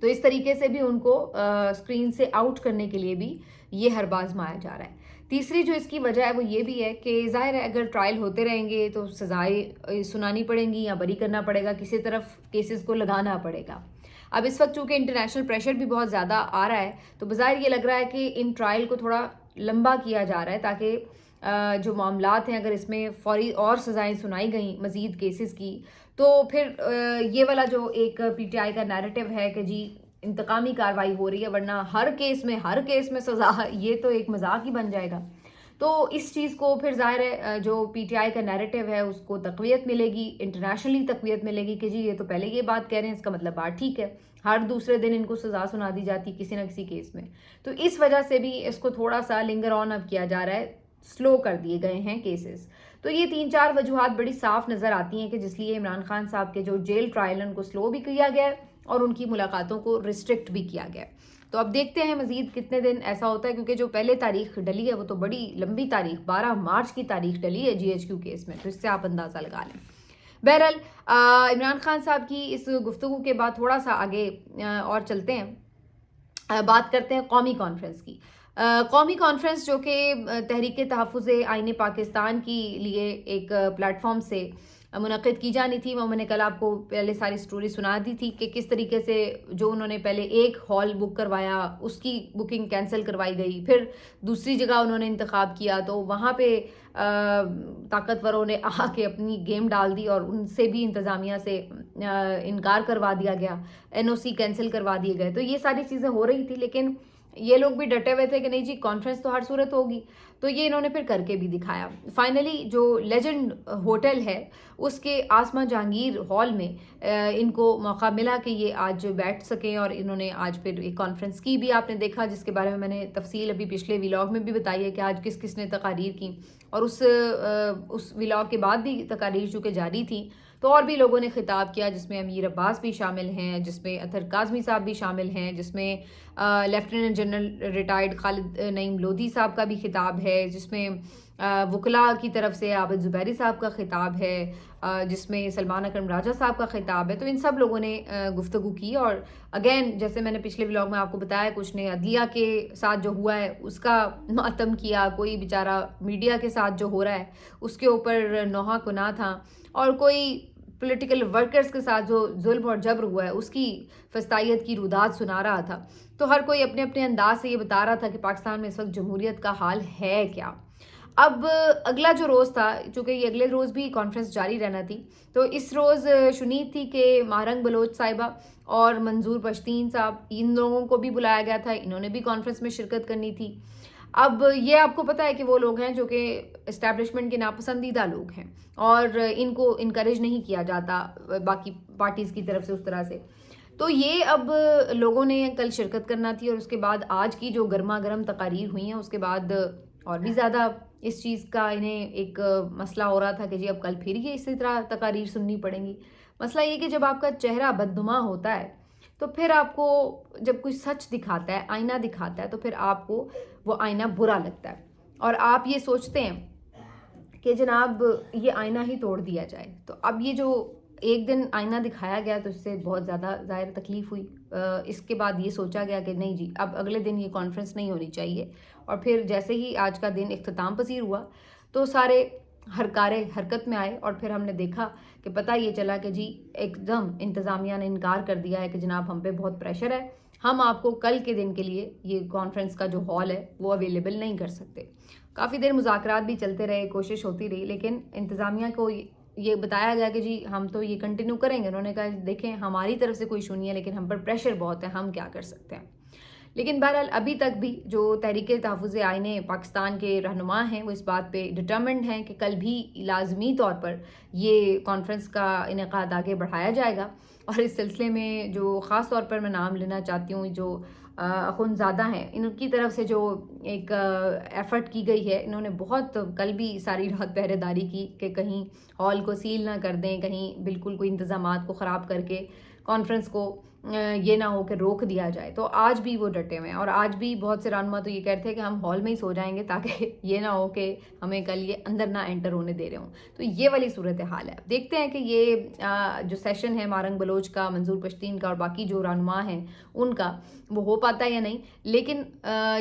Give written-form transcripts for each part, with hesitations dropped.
تو اس طریقے سے بھی ان کو اسکرین سے آؤٹ کرنے کے لیے بھی یہ ہربا آزمایا جا رہا ہے۔ تیسری جو اس کی وجہ ہے وہ یہ بھی ہے کہ ظاہر ہے اگر ٹرائل ہوتے رہیں گے تو سزائیں سنانی پڑیں گی یا بری کرنا پڑے گا، کسی طرف کیسز کو لگانا پڑے گا۔ اب اس وقت چونکہ انٹرنیشنل پریشر بھی بہت زیادہ آ رہا ہے تو بظاہر یہ لگ رہا ہے کہ ان ٹرائل کو تھوڑا لمبا کیا جا رہا ہے تاکہ جو معاملات ہیں اگر اس میں فوری اور سزائیں سنائی گئیں مزید کیسز کی تو پھر یہ والا جو ایک پی ٹی آئی کا نیریٹو ہے کہ جی انتقامی کارروائی ہو رہی ہے ورنہ ہر کیس میں سزا، یہ تو ایک مذاق ہی بن جائے گا۔ تو اس چیز کو پھر ظاہر ہے جو پی ٹی آئی کا نیریٹو ہے اس کو تقویت ملے گی، انٹرنیشنلی تقویت ملے گی کہ جی یہ تو پہلے یہ بات کہہ رہے ہیں، اس کا مطلب بات ٹھیک ہے، ہر دوسرے دن ان کو سزا سنا دی جاتی کسی نہ کسی کیس میں۔ تو اس وجہ سے بھی اس کو تھوڑا سا لنگر آن اب کیا جا رہا ہے، سلو کر دیے گئے ہیں کیسز۔ تو یہ 3-4 وجوہات بڑی صاف نظر آتی ہیں کہ جس لیے عمران خان صاحب کے جو جیل ٹرائل ان کو سلو بھی کیا گیا ہے اور ان کی ملاقاتوں کو ریسٹرکٹ بھی کیا گیا ہے۔ تو اب دیکھتے ہیں مزید کتنے دن ایسا ہوتا ہے، کیونکہ جو پہلے تاریخ ڈلی ہے وہ تو بڑی لمبی تاریخ 12 مارچ کی تاریخ ڈلی ہے جی ایچ کیو کیس میں، تو اس سے آپ اندازہ لگا لیں۔ بہرحال عمران خان صاحب کی اس گفتگو کے بعد تھوڑا سا آگے اور چلتے ہیں، بات کرتے ہیں قومی کانفرنس کی۔ قومی کانفرنس جو کہ تحریک تحفظ آئین پاکستان کی لیے ایک پلیٹ فارم سے منعقد کی جانی تھی، وہ میں نے کل آپ کو پہلے ساری سٹوری سنا دی تھی کہ کس طریقے سے جو انہوں نے پہلے ایک ہال بک کروایا اس کی بکنگ کینسل کروائی گئی، پھر دوسری جگہ انہوں نے انتخاب کیا تو وہاں پہ طاقتوروں نے آ کے اپنی گیم ڈال دی اور ان سے بھی انتظامیہ سے انکار کروا دیا گیا، این او سی کینسل کروا دیے گئے۔ تو یہ ساری چیزیں ہو رہی تھی لیکن یہ لوگ بھی ڈٹے ہوئے تھے کہ نہیں جی کانفرنس تو ہر صورت ہوگی، تو یہ انہوں نے پھر کر کے بھی دکھایا۔ فائنلی جو لیجنڈ ہوٹل ہے اس کے آسما جہانگیر ہال میں ان کو موقع ملا کہ یہ آج بیٹھ سکیں اور انہوں نے آج پھر ایک کانفرنس کی بھی، آپ نے دیکھا جس کے بارے میں نے تفصیل ابھی پچھلے ویلاگ میں بھی بتائی ہے کہ آج کس کس نے تقاریر کی، اور اس ویلاگ کے بعد بھی تقاریر چونکہ جاری تھی تو اور بھی لوگوں نے خطاب کیا، جس میں امیر عباس بھی شامل ہیں، جس میں اطہر کاظمی صاحب بھی شامل ہیں، جس میں لیفٹیننٹ جنرل ریٹائرڈ خالد نعیم لودھی صاحب کا بھی خطاب ہے، جس میں وکلاء کی طرف سے عابد زبیری صاحب کا خطاب ہے، جس میں سلمان اکرم راجہ صاحب کا خطاب ہے۔ تو ان سب لوگوں نے گفتگو کی اور اگین جیسے میں نے پچھلے ولاگ میں آپ کو بتایا، کچھ نے عدلیہ کے ساتھ جو ہوا ہے اس کا ماتم کیا، کوئی بیچارہ میڈیا کے ساتھ جو ہو رہا ہے اس کے اوپر نوحہ کناں تھا، اور کوئی پولیٹیکل ورکرز کے ساتھ جو ظلم اور جبر ہوا ہے اس کی فسطائیت کی روداد سنا رہا تھا۔ تو ہر کوئی اپنے اپنے انداز سے یہ بتا رہا تھا کہ پاکستان میں اس وقت جمہوریت کا حال ہے کیا۔ اب اگلا جو روز تھا، چونکہ یہ اگلے روز بھی کانفرنس جاری رہنا تھی، تو اس روز شنید تھی کہ ماہرنگ بلوچ صاحبہ اور منظور پشتین صاحب، ان لوگوں کو بھی بلایا گیا تھا، انہوں نے بھی کانفرنس میں شرکت کرنی تھی۔ اب یہ آپ کو پتہ ہے کہ وہ لوگ ہیں جو کہ اسٹیبلشمنٹ کے ناپسندیدہ لوگ ہیں اور ان کو انکریج نہیں کیا جاتا باقی پارٹیز کی طرف سے اس طرح سے۔ تو یہ اب لوگوں نے کل شرکت کرنا تھی، اور اس کے بعد آج کی جو گرما گرم تقاریر ہوئی ہیں اس کے بعد اور بھی زیادہ اس چیز کا انہیں ایک مسئلہ ہو رہا تھا کہ جی اب کل پھر یہ اسی طرح تقاریر سننی پڑیں گی۔ مسئلہ یہ کہ جب آپ کا چہرہ بدنما ہوتا ہے تو پھر آپ کو جب کوئی سچ دکھاتا ہے، آئینہ دکھاتا ہے، تو پھر آپ کو وہ آئینہ برا لگتا ہے اور آپ یہ سوچتے ہیں کہ جناب یہ آئینہ ہی توڑ دیا جائے۔ تو اب یہ جو ایک دن آئینہ دکھایا گیا تو اس سے بہت زیادہ ظاہر تکلیف ہوئی۔ اس کے بعد یہ سوچا گیا کہ نہیں جی اب اگلے دن یہ کانفرنس نہیں ہونی چاہیے، اور پھر جیسے ہی آج کا دن اختتام پذیر ہوا تو سارے ہرکارے حرکت میں آئے، اور پھر ہم نے دیکھا کہ پتہ یہ چلا کہ جی ایک دم انتظامیہ نے انکار کر دیا ہے کہ جناب ہم پہ بہت پریشر ہے، ہم آپ کو کل کے دن کے لیے یہ کانفرنس کا جو ہال ہے وہ اویلیبل نہیں کر سکتے۔ کافی دیر مذاکرات بھی چلتے رہے، کوشش ہوتی رہی، لیکن انتظامیہ کو یہ بتایا گیا کہ جی ہم تو یہ کنٹینیو کریں گے۔ انہوں نے کہا دیکھیں ہماری طرف سے کوئی ایشو نہیں ہے لیکن ہم پر پریشر بہت ہے، ہم کیا کر سکتے ہیں۔ لیکن بہرحال ابھی تک بھی جو تحریک تحفظ آئین پاکستان کے رہنما ہیں وہ اس بات پہ ڈٹرمنڈ ہیں کہ کل بھی لازمی طور پر یہ کانفرنس کا انعقاد آگے بڑھایا جائے گا، اور اس سلسلے میں جو خاص طور پر میں نام لینا چاہتی ہوں جو اخونزادہ ہیں، ان کی طرف سے جو ایک ایفرٹ کی گئی ہے، انہوں نے بہت کل بھی ساری رات پہرے داری کی کہ کہیں ہال کو سیل نہ کر دیں، کہیں بالکل کوئی انتظامات کو خراب کر کے کانفرنس کو یہ نہ ہو کہ روک دیا جائے. تو آج بھی وہ ڈٹے ہوئے ہیں، اور آج بھی بہت سے رہنما تو یہ کہتے ہیں کہ ہم ہال میں ہی سو جائیں گے تاکہ یہ نہ ہو کہ ہمیں کل یہ اندر نہ انٹر ہونے دے رہے ہوں. تو یہ والی صورتحال ہے. دیکھتے ہیں کہ یہ جو سیشن ہے مارنگ بلوچ کا، منظور پشتین کا اور باقی جو رہنما ہیں ان کا، وہ ہو پاتا ہے یا نہیں. لیکن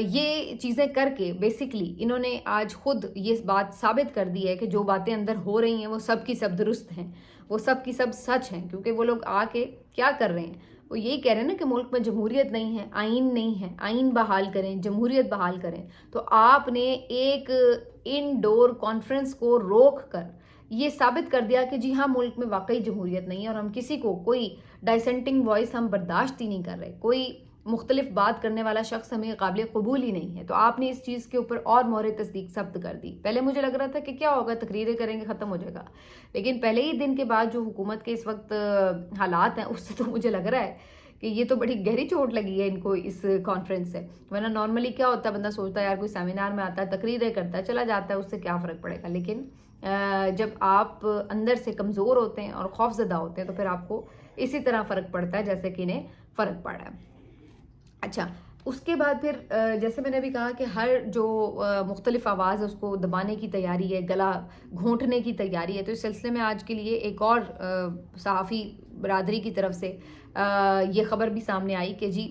یہ چیزیں کر کے بیسکلی انہوں نے آج خود یہ بات ثابت کر دی ہے کہ جو باتیں اندر ہو رہی ہیں وہ سب کی سب درست ہیں، وہ سب کی سب سچ ہیں. کیونکہ وہ لوگ آ کے کیا کر رہے ہیں؟ وہ یہی کہہ رہے ہیں نا کہ ملک میں جمہوریت نہیں ہے، آئین نہیں ہے، آئین بحال کریں، جمہوریت بحال کریں. تو آپ نے ایک انڈور کانفرنس کو روک کر یہ ثابت کر دیا کہ جی ہاں ملک میں واقعی جمہوریت نہیں ہے، اور ہم کسی کو کوئی ڈائسنٹنگ وائس ہم برداشت ہی نہیں کر رہے، کوئی مختلف بات کرنے والا شخص ہمیں قابل قبول ہی نہیں ہے. تو آپ نے اس چیز کے اوپر اور مہر تصدیق ثبت کر دی. پہلے مجھے لگ رہا تھا کہ کیا ہوگا، تقریریں کریں گے ختم ہو جائے گا، لیکن پہلے ہی دن کے بعد جو حکومت کے اس وقت حالات ہیں اس سے تو مجھے لگ رہا ہے کہ یہ تو بڑی گہری چوٹ لگی ہے ان کو اس کانفرنس سے. ورنہ نارملی کیا ہوتا ہے، بندہ سوچتا ہے یار کوئی سیمینار میں آتا ہے، تقریریں کرتا ہے، چلا جاتا ہے، اس سے کیا فرق پڑے گا. لیکن جب آپ اندر سے کمزور ہوتے ہیں اور خوف زدہ ہوتے ہیں تو پھر آپ کو اسی طرح فرق پڑتا ہے جیسے کہ انہیں فرق پڑا ہے. اچھا، اس کے بعد پھر جیسے میں نے بھی کہا کہ ہر جو مختلف آواز ہے اس کو دبانے کی تیاری ہے، گلا گھونٹنے کی تیاری ہے. تو اس سلسلے میں آج کے لیے ایک اور صحافی برادری کی طرف سے یہ خبر بھی سامنے آئی کہ جی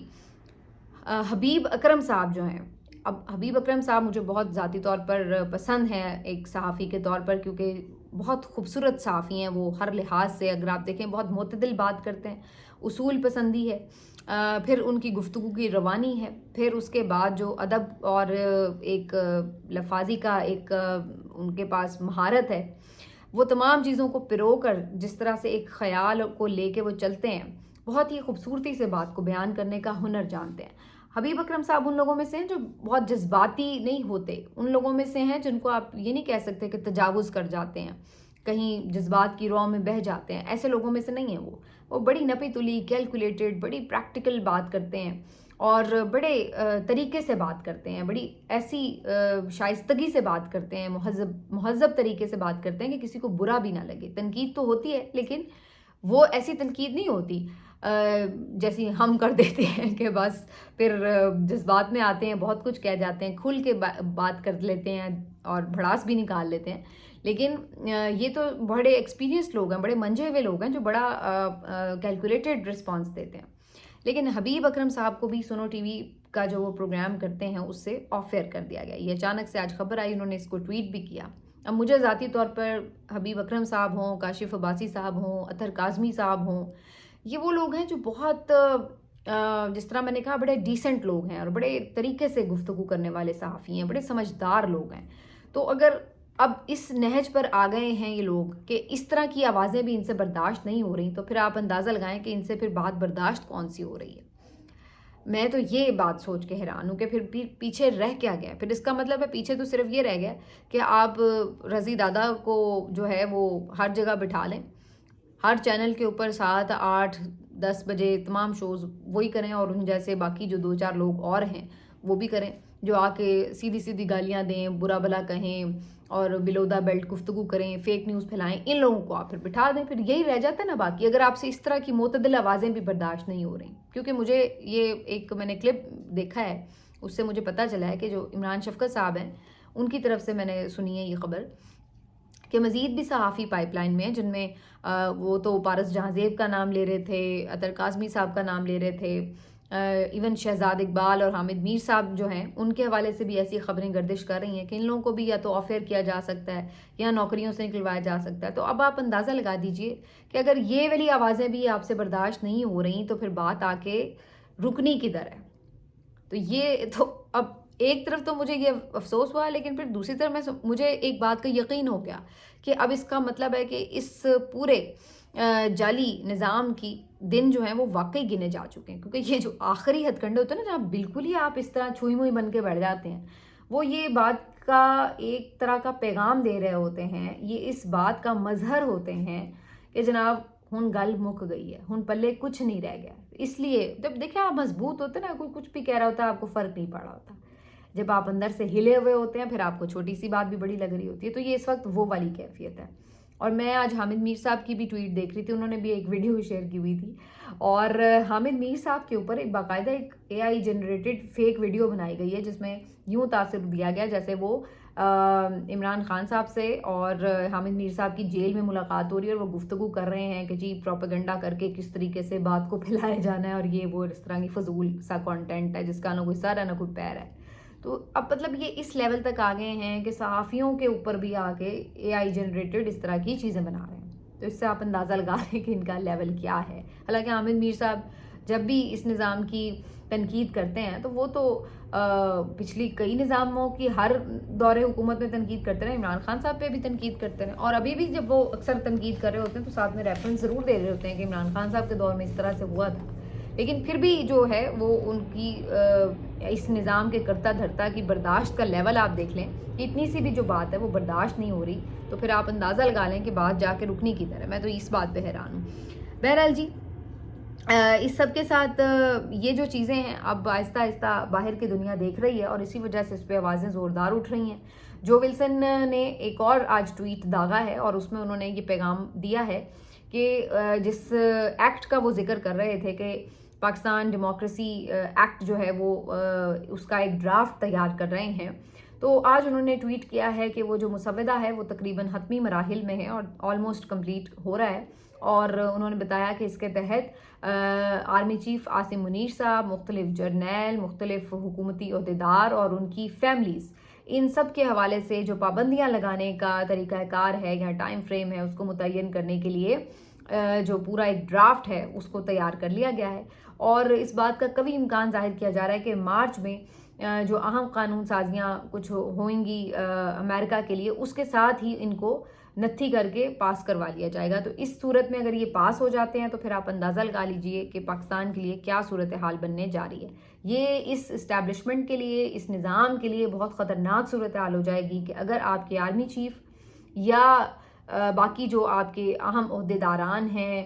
حبیب اکرم صاحب جو ہیں، اب حبیب اکرم صاحب مجھے بہت ذاتی طور پر پسند ہیں ایک صحافی کے طور پر، کیونکہ بہت خوبصورت صحافی ہیں وہ ہر لحاظ سے. اگر آپ دیکھیں بہت معتدل بات کرتے ہیں، اصول پسندی ہے، پھر ان کی گفتگو کی روانی ہے، پھر اس کے بعد جو ادب اور ایک لفاظی کا ایک ان کے پاس مہارت ہے، وہ تمام چیزوں کو پرو کر جس طرح سے ایک خیال کو لے کے وہ چلتے ہیں، بہت ہی خوبصورتی سے بات کو بیان کرنے کا ہنر جانتے ہیں. حبیب اکرم صاحب ان لوگوں میں سے ہیں جو بہت جذباتی نہیں ہوتے، ان لوگوں میں سے ہیں جن کو آپ یہ نہیں کہہ سکتے کہ تجاوز کر جاتے ہیں، کہیں جذبات کی رو میں بہہ جاتے ہیں. ایسے لوگوں میں سے نہیں ہیں وہ بڑی نپی تلی، کیلکولیٹڈ، بڑی پریکٹیکل بات کرتے ہیں اور بڑے طریقے سے بات کرتے ہیں، بڑی ایسی شائستگی سے بات کرتے ہیں، مہذب طریقے سے بات کرتے ہیں کہ کسی کو برا بھی نہ لگے. تنقید تو ہوتی ہے لیکن وہ ایسی تنقید نہیں ہوتی جیسی ہم کر دیتے ہیں کہ بس پھر جذبات میں آتے ہیں، بہت کچھ کہہ جاتے ہیں، کھل کے بات کر لیتے ہیں اور بھڑاس بھی نکال لیتے ہیں. لیکن یہ تو بڑے ایکسپیرینس لوگ ہیں، بڑے منجھے ہوئے لوگ ہیں جو بڑا کیلکولیٹڈ رسپانس دیتے ہیں. لیکن حبیب اکرم صاحب کو بھی سنو ٹی وی کا جو وہ پروگرام کرتے ہیں اس سے آف ایئر کر دیا گیا. یہ اچانک سے آج خبر آئی، انہوں نے اس کو ٹویٹ بھی کیا. اب مجھے ذاتی طور پر حبیب اکرم صاحب ہوں، کاشف عباسی صاحب ہوں، اطہر کاظمی صاحب ہوں، یہ وہ لوگ ہیں جو بہت جس طرح میں نے کہا بڑے ڈیسنٹ لوگ ہیں اور بڑے طریقے سے گفتگو کرنے والے صحافی ہیں، بڑے سمجھدار لوگ ہیں. تو اگر اب اس نہج پر آ گئے ہیں یہ لوگ کہ اس طرح کی آوازیں بھی ان سے برداشت نہیں ہو رہی، تو پھر آپ اندازہ لگائیں کہ ان سے پھر بات برداشت کون سی ہو رہی ہے. میں تو یہ بات سوچ کے حیران ہوں کہ پھر پیچھے رہ کیا گیا. پھر اس کا مطلب ہے پیچھے تو صرف یہ رہ گیا کہ آپ رضی دادا کو جو ہے وہ ہر جگہ بٹھا لیں، ہر چینل کے اوپر 7، 8، 10 بجے تمام شوز وہی کریں، اور ان جیسے باقی جو 2-4 لوگ اور ہیں وہ بھی کریں جو آ کے سیدھی سیدھی گالیاں دیں، برا بلا کہیں اور بلو دا بیلٹ گفتگو کریں، فیک نیوز پھیلائیں. ان لوگوں کو آپ پھر بٹھا دیں، پھر یہی رہ جاتا ہے نا باقی. اگر آپ سے اس طرح کی معتدل آوازیں بھی برداشت نہیں ہو رہی، کیونکہ مجھے یہ ایک میں نے کلپ دیکھا ہے، اس سے مجھے پتہ چلا ہے کہ جو عمران شفقت صاحب ہیں ان کی طرف سے میں نے سنی ہے یہ خبر کہ مزید بھی صحافی پائپ لائن میں ہیں جن میں وہ تو پارس جہاں زیب کا نام لے رہے تھے، اطہر کاظمی صاحب کا نام لے رہے تھے، ایون شہزاد اقبال اور حامد میر صاحب جو ہیں ان کے حوالے سے بھی ایسی خبریں گردش کر رہی ہیں کہ ان لوگوں کو بھی یا تو آف ایئر کیا جا سکتا ہے یا نوکریوں سے نکلوایا جا سکتا ہے. تو اب آپ اندازہ لگا دیجئے کہ اگر یہ والی آوازیں بھی آپ سے برداشت نہیں ہو رہی تو پھر بات آ کے رکنی کدھر ہے. تو یہ تو اب ایک طرف تو مجھے یہ افسوس ہوا، لیکن پھر دوسری طرف مجھے ایک بات کا یقین ہو گیا کہ اب اس کا مطلب ہے کہ اس پورے جعلی نظام کی دن جو ہیں وہ واقعی گنے جا چکے ہیں. کیونکہ یہ جو آخری ہتھ کنڈے ہوتے ہیں نا جہاں بالکل ہی آپ اس طرح چھوئی موئی بن کے بیٹھ جاتے ہیں، وہ یہ بات کا ایک طرح کا پیغام دے رہے ہوتے ہیں، یہ اس بات کا مظہر ہوتے ہیں کہ جناب ہن گل مک گئی ہے، ہن پلے کچھ نہیں رہ گیا. اس لیے جب دیکھیں آپ مضبوط ہوتے ہیں نا، کوئی کچھ بھی کہہ رہا ہوتا ہے آپ کو فرق نہیں پڑ رہا ہوتا. جب آپ اندر سے ہلے ہوئے ہوتے ہیں پھر آپ کو چھوٹی سی بات بھی بڑی لگ رہی ہوتی ہے. تو یہ اس وقت وہ والی کیفیت ہے. اور میں آج حامد میر صاحب کی بھی ٹویٹ دیکھ رہی تھی، انہوں نے بھی ایک ویڈیو شیئر کی ہوئی تھی، اور حامد میر صاحب کے اوپر ایک باقاعدہ ایک اے آئی جنریٹڈ فیک ویڈیو بنائی گئی ہے، جس میں یوں تاثر دیا گیا جیسے وہ عمران خان صاحب سے اور حامد میر صاحب کی جیل میں ملاقات ہو رہی ہے، اور وہ گفتگو کر رہے ہیں کہ جی پروپیگنڈا کر کے کس طریقے سے بات کو پھیلایا جانا ہے، اور یہ وہ اس طرح کی فضول سا کانٹینٹ ہے جس کا نہ کوئی سر ہے نہ کوئی پیر ہے. تو اب مطلب یہ اس لیول تک آ گئے ہیں کہ صحافیوں کے اوپر بھی آ کے اے آئی جنریٹڈ اس طرح کی چیزیں بنا رہے ہیں. تو اس سے آپ اندازہ لگا رہے ہیں کہ ان کا لیول کیا ہے. حالانکہ حامد میر صاحب جب بھی اس نظام کی تنقید کرتے ہیں تو وہ تو پچھلی کئی نظاموں کی ہر دور حکومت میں تنقید کرتے رہے. عمران خان صاحب پہ بھی تنقید کرتے رہے، اور ابھی بھی جب وہ اکثر تنقید کر رہے ہوتے ہیں تو ساتھ میں ریفرنس ضرور دے رہے ہوتے ہیں کہ عمران خان صاحب کے دور میں اس طرح سے ہوا تھا. لیکن پھر بھی جو ہے وہ ان کی اس نظام کے کرتا دھرتا کی برداشت کا لیول آپ دیکھ لیں کہ اتنی سی بھی جو بات ہے وہ برداشت نہیں ہو رہی. تو پھر آپ اندازہ لگا لیں کہ بات جا کے رکنی کی طرح. میں تو اس بات پہ حیران ہوں. بہرحال جی، اس سب کے ساتھ یہ جو چیزیں ہیں اب آہستہ آہستہ باہر کی دنیا دیکھ رہی ہے، اور اسی وجہ سے اس پہ آوازیں زوردار اٹھ رہی ہیں. جو ولسن نے ایک اور آج ٹویٹ داغا ہے، اور اس میں انہوں نے یہ پیغام دیا ہے کہ جس ایکٹ کا وہ ذکر کر رہے تھے کہ پاکستان ڈیموکریسی ایکٹ جو ہے وہ اس کا ایک ڈرافٹ تیار کر رہے ہیں. تو آج انہوں نے ٹویٹ کیا ہے کہ وہ جو مسودہ ہے وہ تقریباً حتمی مراحل میں ہے اور آلموسٹ کمپلیٹ ہو رہا ہے. اور انہوں نے بتایا کہ اس کے تحت آرمی چیف عاصم منیر صاحب، مختلف جرنیل، مختلف حکومتی عہدیدار اور ان کی فیملیز، ان سب کے حوالے سے جو پابندیاں لگانے کا طریقہ کار ہے یا ٹائم فریم ہے اس کو متعین کرنے کے لیے جو پورا ایک ڈرافٹ ہے اس کو تیار کر لیا گیا ہے. اور اس بات کا قوی امکان ظاہر کیا جا رہا ہے کہ مارچ میں جو اہم قانون سازیاں کچھ ہوئیں گی امریکہ کے لیے، اس کے ساتھ ہی ان کو نتھی کر کے پاس کروا لیا جائے گا. تو اس صورت میں اگر یہ پاس ہو جاتے ہیں تو پھر آپ اندازہ لگا لیجئے کہ پاکستان کے لیے کیا صورتحال بننے جا رہی ہے. یہ اس اسٹیبلشمنٹ کے لیے، اس نظام کے لیے بہت خطرناک صورتحال ہو جائے گی کہ اگر آپ کے آرمی چیف یا باقی جو آپ کے اہم عہدیداران ہیں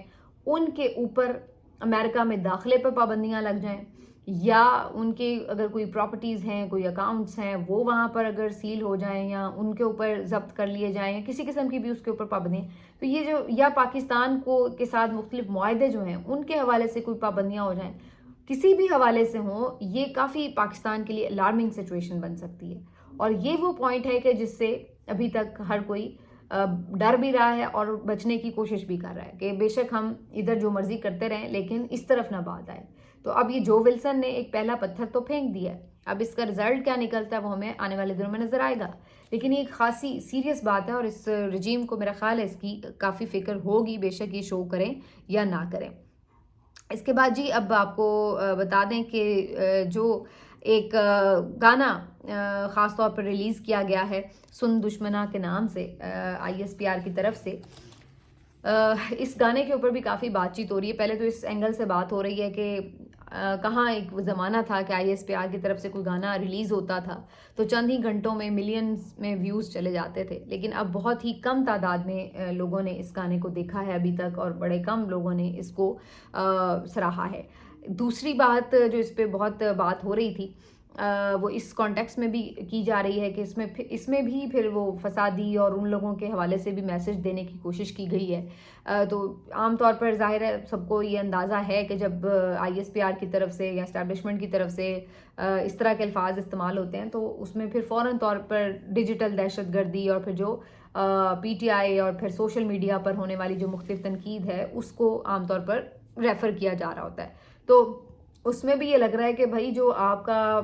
ان کے اوپر امریکہ میں داخلے پر پابندیاں لگ جائیں، یا ان کے اگر کوئی پراپرٹیز ہیں، کوئی اکاؤنٹس ہیں وہ وہاں پر اگر سیل ہو جائیں یا ان کے اوپر ضبط کر لیے جائیں یا کسی قسم کی بھی اس کے اوپر پابندیاں، تو یہ جو یا پاکستان کو کے ساتھ مختلف معاہدے جو ہیں ان کے حوالے سے کوئی پابندیاں ہو جائیں، کسی بھی حوالے سے ہوں، یہ کافی پاکستان کے لیے الارمنگ سچویشن بن سکتی ہے. اور یہ وہ پوائنٹ ہے کہ جس سے ابھی تک ہر کوئی ڈر بھی رہا ہے اور بچنے کی کوشش بھی کر رہا ہے کہ بے شک ہم ادھر جو مرضی کرتے رہیں لیکن اس طرف نہ بات آئے. تو اب یہ جو ولسن نے ایک پہلا پتھر تو پھینک دیا ہے، اب اس کا رزلٹ کیا نکلتا ہے وہ ہمیں آنے والے دنوں میں نظر آئے گا. لیکن یہ ایک خاصی سیریس بات ہے اور اس رجیم کو میرا خیال ہے اس کی کافی فکر ہوگی، بے شک یہ شو کریں یا نہ کریں. اس کے بعد جی اب آپ کو بتا دیں کہ جو ایک گانا خاص طور پر ریلیز کیا گیا ہے سن دشمنا کے نام سے ISPR کی طرف سے، اس گانے کے اوپر بھی کافی بات چیت ہو رہی ہے. پہلے تو اس اینگل سے بات ہو رہی ہے کہ کہاں ایک زمانہ تھا کہ ISPR کی طرف سے کوئی گانا ریلیز ہوتا تھا تو چند ہی گھنٹوں میں ملینز میں ویوز چلے جاتے تھے، لیکن اب بہت ہی کم تعداد میں لوگوں نے اس گانے کو دیکھا ہے ابھی تک، اور بڑے کم لوگوں نے اس کو سراہا ہے. دوسری بات جو اس پہ بہت بات ہو رہی تھی وہ اس کانٹیکس میں بھی کی جا رہی ہے کہ اس میں بھی پھر وہ فسادی اور ان لوگوں کے حوالے سے بھی میسج دینے کی کوشش کی گئی ہے. تو عام طور پر ظاہر ہے سب کو یہ اندازہ ہے کہ جب ISPR کی طرف سے یا اسٹیبلشمنٹ کی طرف سے اس طرح کے الفاظ استعمال ہوتے ہیں تو اس میں پھر فوراً طور پر ڈیجیٹل دہشت گردی اور پھر جو PTI اور پھر سوشل میڈیا پر ہونے والی جو مختلف تنقید ہے اس کو عام طور پر ریفر کیا جا رہا ہوتا ہے. تو اس میں بھی یہ لگ رہا ہے کہ بھائی جو آپ کا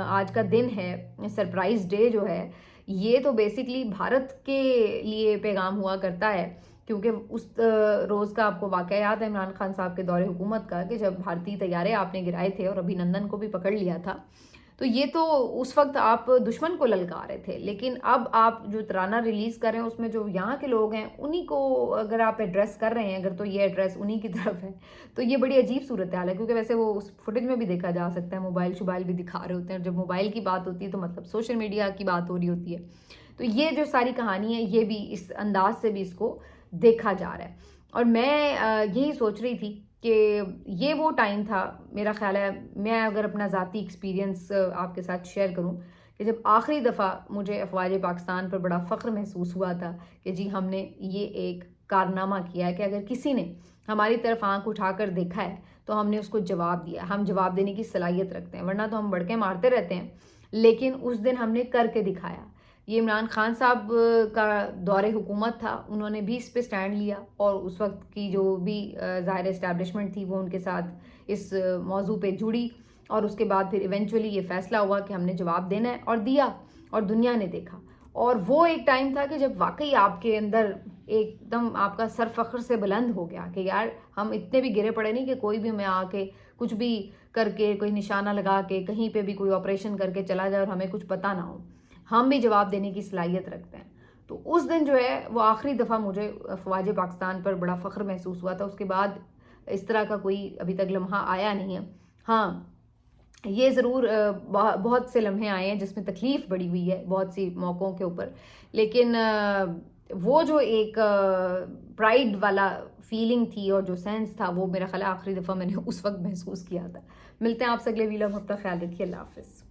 آج کا دن ہے سرپرائز ڈے جو ہے یہ تو بیسکلی بھارت کے لیے پیغام ہوا کرتا ہے، کیونکہ اس روز کا آپ کو واقعہ یاد ہے عمران خان صاحب کے دور حکومت کا کہ جب بھارتی طیارے آپ نے گرائے تھے اور ابھی نندن کو بھی پکڑ لیا تھا. تو یہ تو اس وقت آپ دشمن کو للکار رہے تھے، لیکن اب آپ جو ترانہ ریلیز کر رہے ہیں اس میں جو یہاں کے لوگ ہیں انہی کو اگر آپ ایڈریس کر رہے ہیں، اگر تو یہ ایڈریس انہی کی طرف ہے تو یہ بڑی عجیب صورتحال ہے. کیونکہ ویسے وہ اس فوٹیج میں بھی دیکھا جا سکتا ہے، موبائل بھی دکھا رہے ہوتے ہیں، جب موبائل کی بات ہوتی ہے تو مطلب سوشل میڈیا کی بات ہو رہی ہوتی ہے. تو یہ جو ساری کہانی ہے یہ بھی اس انداز سے بھی اس کو دیکھا جا رہا ہے. اور میں یہی سوچ رہی تھی کہ یہ وہ ٹائم تھا، میرا خیال ہے، میں اگر اپنا ذاتی ایکسپیرینس آپ کے ساتھ شیئر کروں، کہ جب آخری دفعہ مجھے افواج پاکستان پر بڑا فخر محسوس ہوا تھا کہ جی ہم نے یہ ایک کارنامہ کیا ہے، کہ اگر کسی نے ہماری طرف آنکھ اٹھا کر دیکھا ہے تو ہم نے اس کو جواب دیا، ہم جواب دینے کی صلاحیت رکھتے ہیں، ورنہ تو ہم بڑکے مارتے رہتے ہیں، لیکن اس دن ہم نے کر کے دکھایا۔ یہ عمران خان صاحب کا دور حکومت تھا، انہوں نے بھی اس پہ سٹینڈ لیا، اور اس وقت کی جو بھی ظاہر اسٹیبلشمنٹ تھی وہ ان کے ساتھ اس موضوع پہ جڑی، اور اس کے بعد پھر ایونچولی یہ فیصلہ ہوا کہ ہم نے جواب دینا ہے، اور دیا، اور دنیا نے دیکھا۔ اور وہ ایک ٹائم تھا کہ جب واقعی آپ کے اندر ایک دم آپ کا سر فخر سے بلند ہو گیا کہ یار ہم اتنے بھی گرے پڑے نہیں کہ کوئی بھی ہمیں آ کے کچھ بھی کر کے، کوئی نشانہ لگا کے کہیں پہ بھی کوئی آپریشن کر کے چلا جائے اور ہمیں کچھ پتہ نہ ہو، ہم بھی جواب دینے کی صلاحیت رکھتے ہیں۔ تو اس دن جو ہے وہ آخری دفعہ مجھے افواج پاکستان پر بڑا فخر محسوس ہوا تھا، اس کے بعد اس طرح کا کوئی ابھی تک لمحہ آیا نہیں ہے۔ ہاں یہ ضرور بہت سے لمحے آئے ہیں جس میں تکلیف بڑی ہوئی ہے بہت سی موقعوں کے اوپر، لیکن وہ جو ایک پرائڈ والا فیلنگ تھی اور جو سینس تھا وہ میرا خیال ہے آخری دفعہ میں نے اس وقت محسوس کیا تھا۔ ملتے ہیں آپ سے اگلے ویلاگ میں، اپنا خیال رکھیے، اللہ حافظ۔